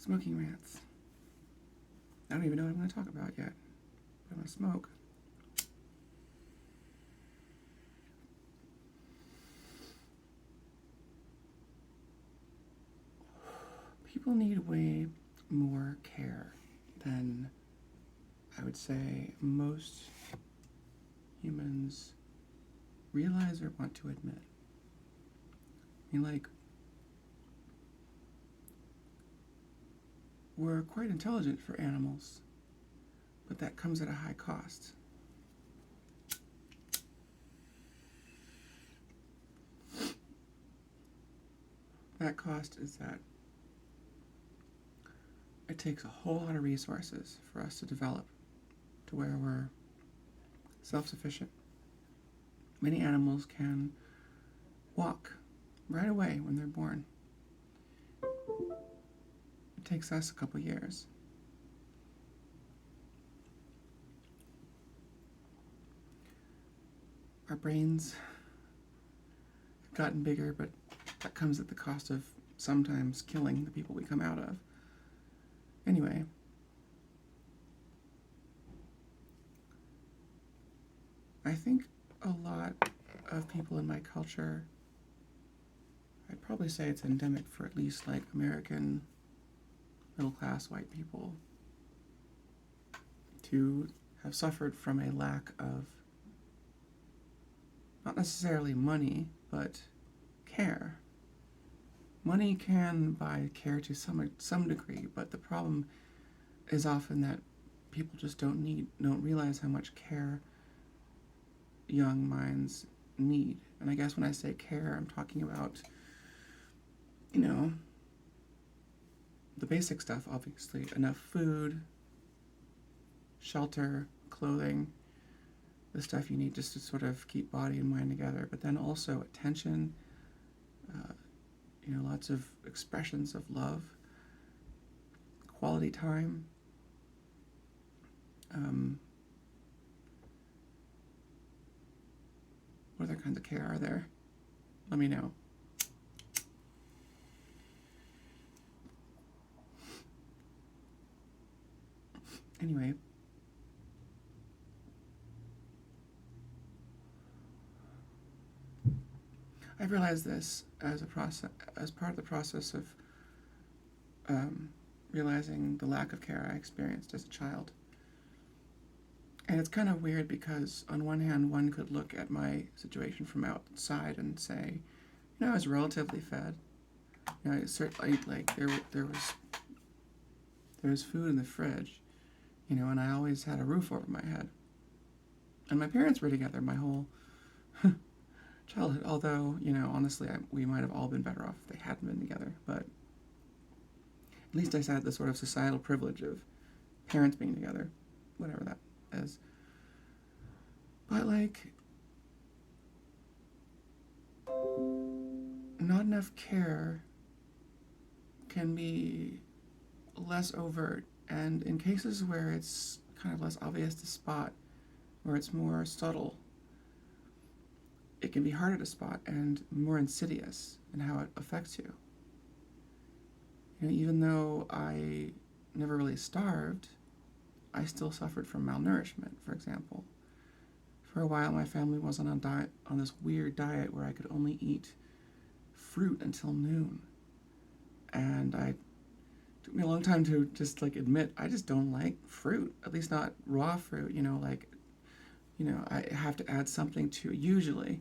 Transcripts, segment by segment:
Smoking rants. I don't even know what I'm going to talk about yet, but I'm going to smoke. People need way more care than I would say most humans realize or want to admit. I mean, like, we're quite intelligent for animals, but that comes at a high cost. That cost is that it takes a whole lot of resources for us to develop to where we're self-sufficient. Many animals can walk right away when they're born. It takes us a couple years. Our brains have gotten bigger, but that comes at the cost of sometimes killing the people we come out of. Anyway, I think a lot of people in my culture, I'd probably say it's endemic for at least like American middle-class white people, to have suffered from a lack of not necessarily money, but care. Money can buy care to some degree, but the problem is often that people just don't realize how much care young minds need. And I guess when I say care, I'm talking about, the basic stuff, obviously. Enough food, shelter, clothing, the stuff you need just to sort of keep body and mind together. But then also attention, lots of expressions of love, quality time, what other kinds of care are there? Let me know. Anyway, I've realized this as part of the process of realizing the lack of care I experienced as a child. And it's kind of weird because on one hand, one could look at my situation from outside and say, I was relatively fed. Certainly, like there was food in the fridge, and I always had a roof over my head. And my parents were together my whole childhood. Although, honestly, we might have all been better off if they hadn't been together. But at least I had the sort of societal privilege of parents being together, whatever that is. But not enough care can be less overt, and in cases where it's kind of less obvious to spot, where it's more subtle, it can be harder to spot and more insidious in how it affects you. Even though I never really starved, I still suffered from malnourishment, for example. For a while, my family was on this weird diet where I could only eat fruit until noon. And it took me a long time to just admit I just don't like fruit, at least not raw fruit. I have to add something to it. Usually,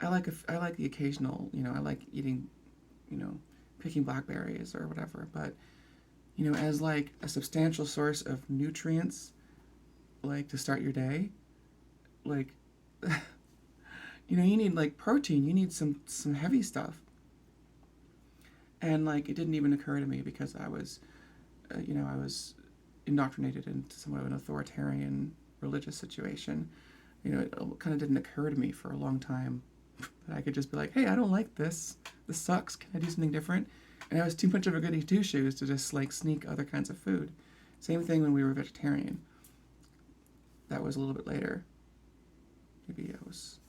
I like the occasional. I like eating, picking blackberries or whatever. But as a substantial source of nutrients, to start your day, you need protein. You need some heavy stuff. And it didn't even occur to me because I was indoctrinated into somewhat of an authoritarian religious situation. It kind of didn't occur to me for a long time that I could just be like, hey, I don't like this. This sucks. Can I do something different? And I was too much of a goody two-shoes to just sneak other kinds of food. Same thing when we were vegetarian. That was a little bit later. Maybe I was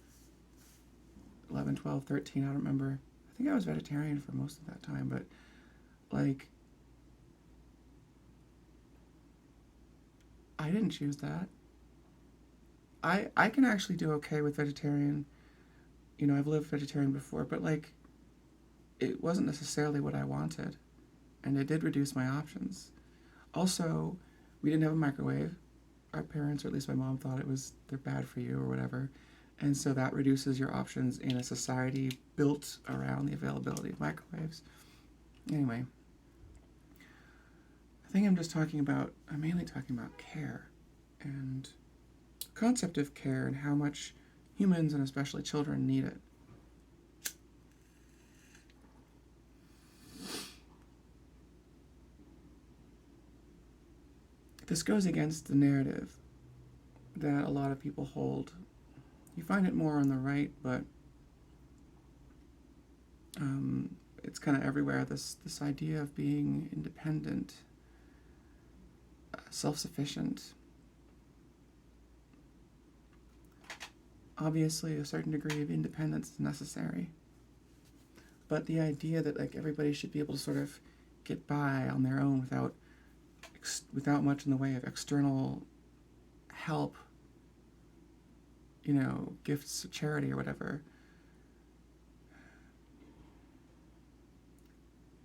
11, 12, 13, I don't remember. I think I was vegetarian for most of that time, but didn't choose that. I can actually do okay with vegetarian. You know, I've lived vegetarian before, but like it wasn't necessarily what I wanted, and it did reduce my options. Also, we didn't have a microwave. Our parents, or at least my mom, thought they're bad for you or whatever, and so that reduces your options in a society built around the availability of microwaves. Anyway, I think I'm mainly talking about care and the concept of care and how much humans and especially children need it. This goes against the narrative that a lot of people hold. You find it more on the right, but it's kind of everywhere. This idea of being independent, self-sufficient. Obviously, a certain degree of independence is necessary, but the idea that like everybody should be able to sort of get by on their own without much in the way of external help, you know, gifts of charity or whatever,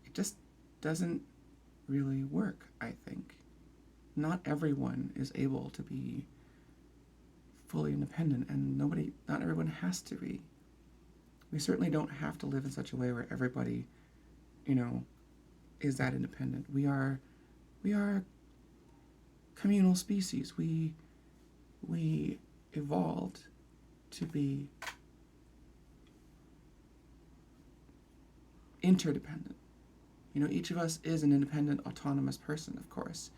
it just doesn't really work, I think. Not everyone is able to be fully independent, and not everyone has to be. We certainly don't have to live in such a way where everybody, you know, is that independent. We are a communal species. We evolved to be interdependent. You know, each of us is an independent, autonomous person, of course.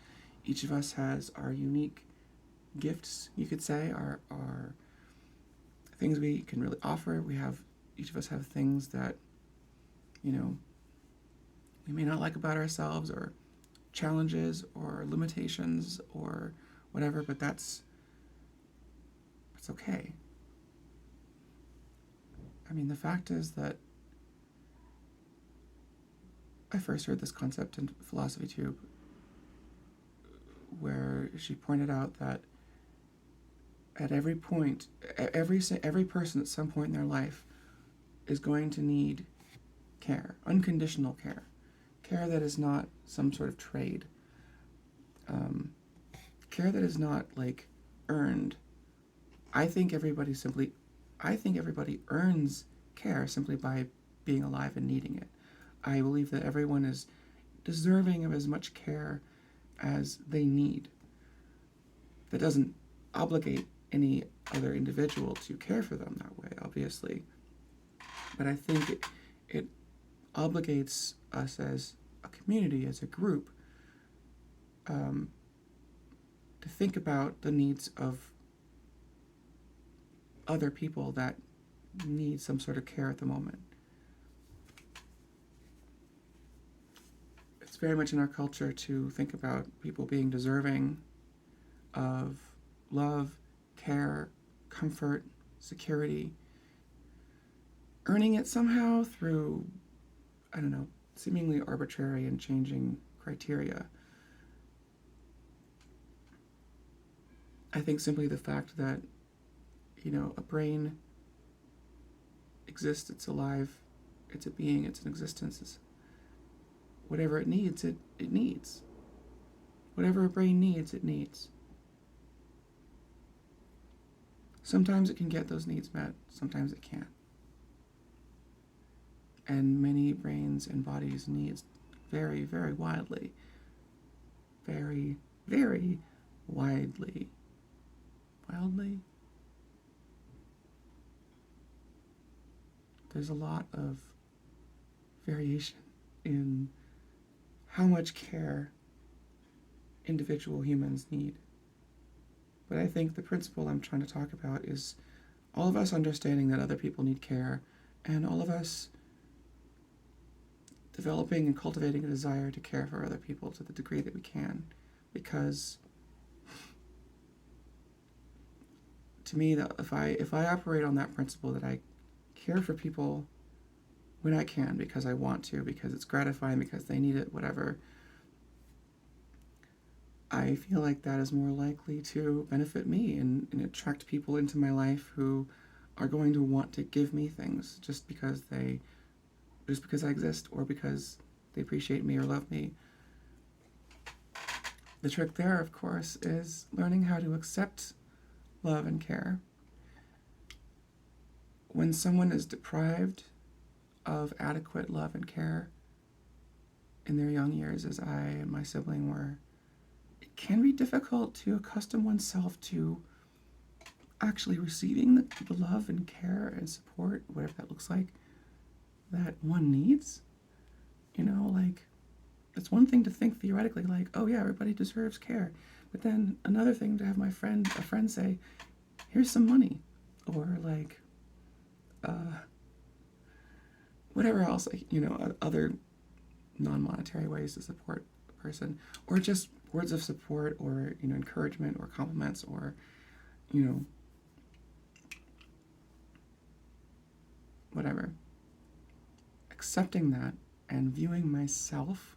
Each of us has our unique gifts, you could say, our things we can really offer. Each of us have things that, you know, we may not like about ourselves, or challenges or limitations or whatever, but that's okay. I mean, the fact is that I first heard this concept in Philosophy Tube, where she pointed out that at every point, every person at some point in their life is going to need care, unconditional care that is not some sort of trade, care that is not like earned. I think everybody earns care simply by being alive and needing it. I believe that everyone is deserving of as much care as they need. That doesn't obligate any other individual to care for them that way, obviously. But I think it obligates us as a community, as a group, to think about the needs of other people that need some sort of care at the moment. It's very much in our culture to think about people being deserving of love, care, comfort, security, earning it somehow through, I don't know, seemingly arbitrary and changing criteria. I think simply the fact that, you know, a brain exists, it's alive, it's a being, it's an existence, it's whatever it needs, it needs. Whatever a brain needs, it needs. Sometimes it can get those needs met, sometimes it can't. And many brains and bodies needs very, very widely. Very, very widely. Wildly? There's a lot of variation in how much care individual humans need. But I think the principle I'm trying to talk about is all of us understanding that other people need care, and all of us developing and cultivating a desire to care for other people to the degree that we can. Because to me, that if I operate on that principle, that I care for people when I can, because I want to, because it's gratifying, because they need it, whatever, I feel like that is more likely to benefit me and attract people into my life who are going to want to give me things just because I exist or because they appreciate me or love me. The trick there, of course, is learning how to accept love and care. When someone is deprived of adequate love and care in their young years, as I and my sibling were, it can be difficult to accustom oneself to actually receiving the love and care and support, whatever that looks like, that one needs. Like, it's one thing to think theoretically, like, oh yeah, everybody deserves care. But then another thing to have a friend say, here's some money. Or like, whatever else, other non-monetary ways to support a person. Or just words of support or, encouragement or compliments or, whatever. Accepting that and viewing myself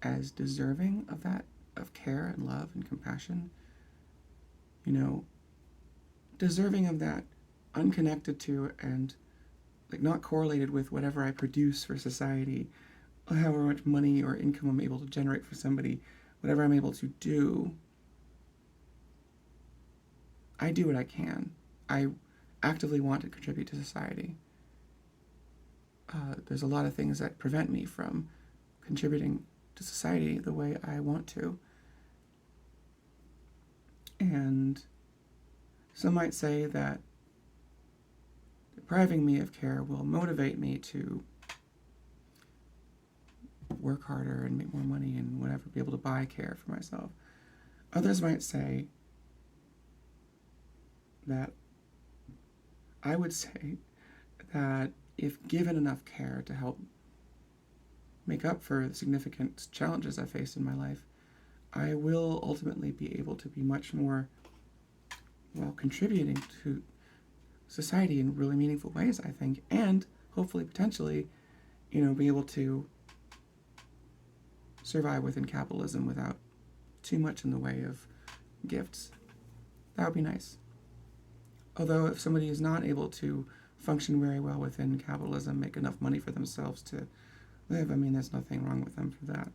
as deserving of that, of care and love and compassion, deserving of that, unconnected to and like not correlated with whatever I produce for society, however much money or income I'm able to generate for somebody, whatever I'm able to do. I do what I can. I actively want to contribute to society. There's a lot of things that prevent me from contributing to society the way I want to. And some might say that depriving me of care will motivate me to work harder and make more money and whatever, be able to buy care for myself. Others might say that I would say that if given enough care to help make up for the significant challenges I faced in my life, I will ultimately be able to be much more, contributing to society in really meaningful ways, I think, and hopefully, potentially, be able to survive within capitalism without too much in the way of gifts. That would be nice. Although if somebody is not able to function very well within capitalism, make enough money for themselves to live, there's nothing wrong with them for that.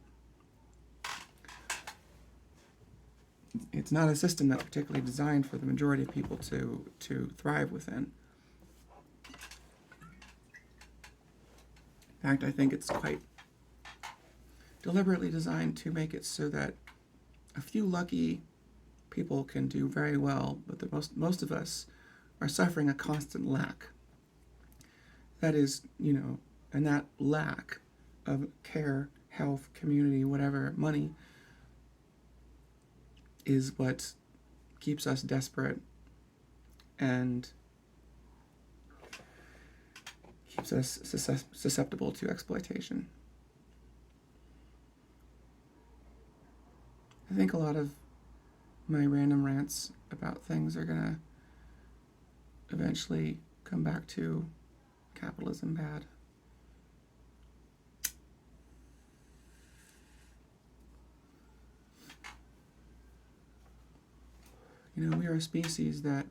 It's not a system that's particularly designed for the majority of people to thrive within. In fact, I think it's quite deliberately designed to make it so that a few lucky people can do very well, but most of us are suffering a constant lack. That is, and that lack of care, health, community, whatever, money, is what keeps us desperate and keeps us susceptible to exploitation. I think a lot of my random rants about things are going to eventually come back to capitalism bad. We are a species that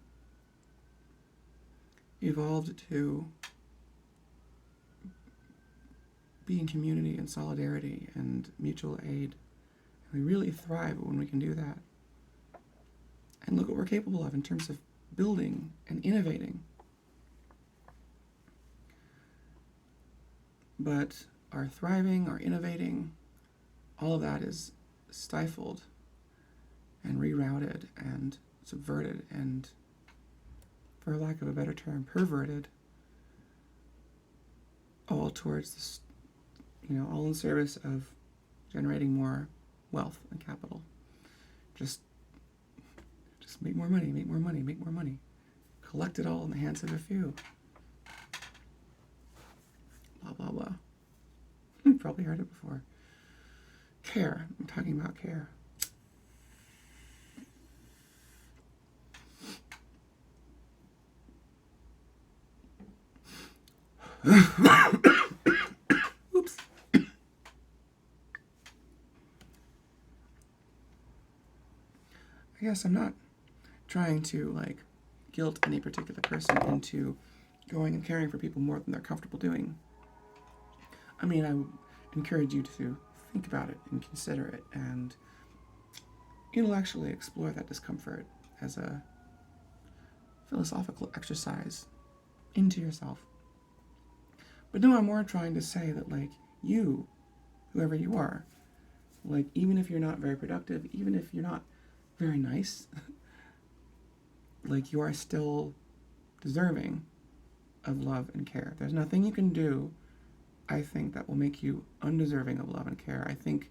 evolved to be in community and solidarity and mutual aid. And we really thrive when we can do that. And look what we're capable of in terms of building and innovating. But our thriving, our innovating, all of that is stifled and rerouted and subverted and, for lack of a better term, perverted, all towards this, all in service of generating more wealth and capital. Just make more money, make more money, make more money. Collect it all in the hands of a few. Blah, blah, blah. You've probably heard it before. Care. I'm talking about care. Oops. I guess I'm not trying to like guilt any particular person into going and caring for people more than they're comfortable doing. I mean, I would encourage you to think about it and consider it and intellectually explore that discomfort as a philosophical exercise into yourself. But no, I'm more trying to say that, like, you, whoever you are, like, even if you're not very productive, even if you're not very nice, like, you are still deserving of love and care. There's nothing you can do, I think, that will make you undeserving of love and care. I think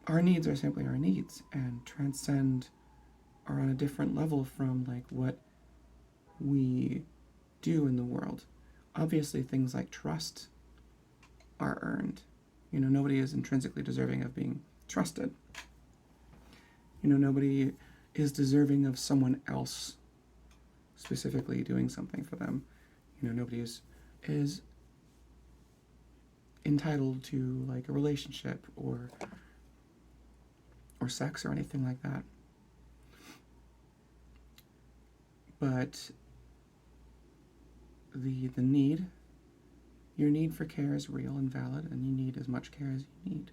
our needs are simply our needs and transcend, are on a different level from, like, what we do in the world. Obviously, things like trust are earned. You know, nobody is intrinsically deserving of being trusted. You know, nobody is deserving of someone else specifically doing something for them. You know, nobody is entitled to like a relationship or sex or anything like that. But the need, your need for care is real and valid, and you need as much care as you need.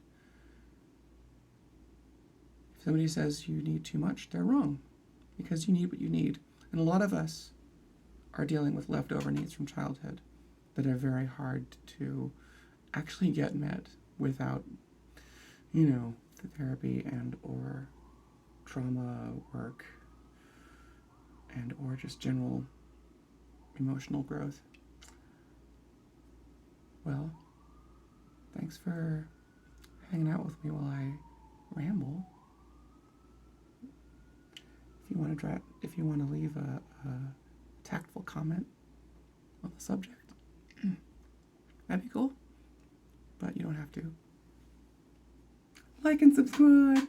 If somebody says you need too much, they're wrong, because you need what you need. And a lot of us are dealing with leftover needs from childhood that are very hard to actually get met without, you know, the therapy and or trauma work and or just general emotional growth. Well, thanks for hanging out with me while I ramble. If you want to leave a tactful comment on the subject, that'd be cool. But you don't have to. Like and subscribe.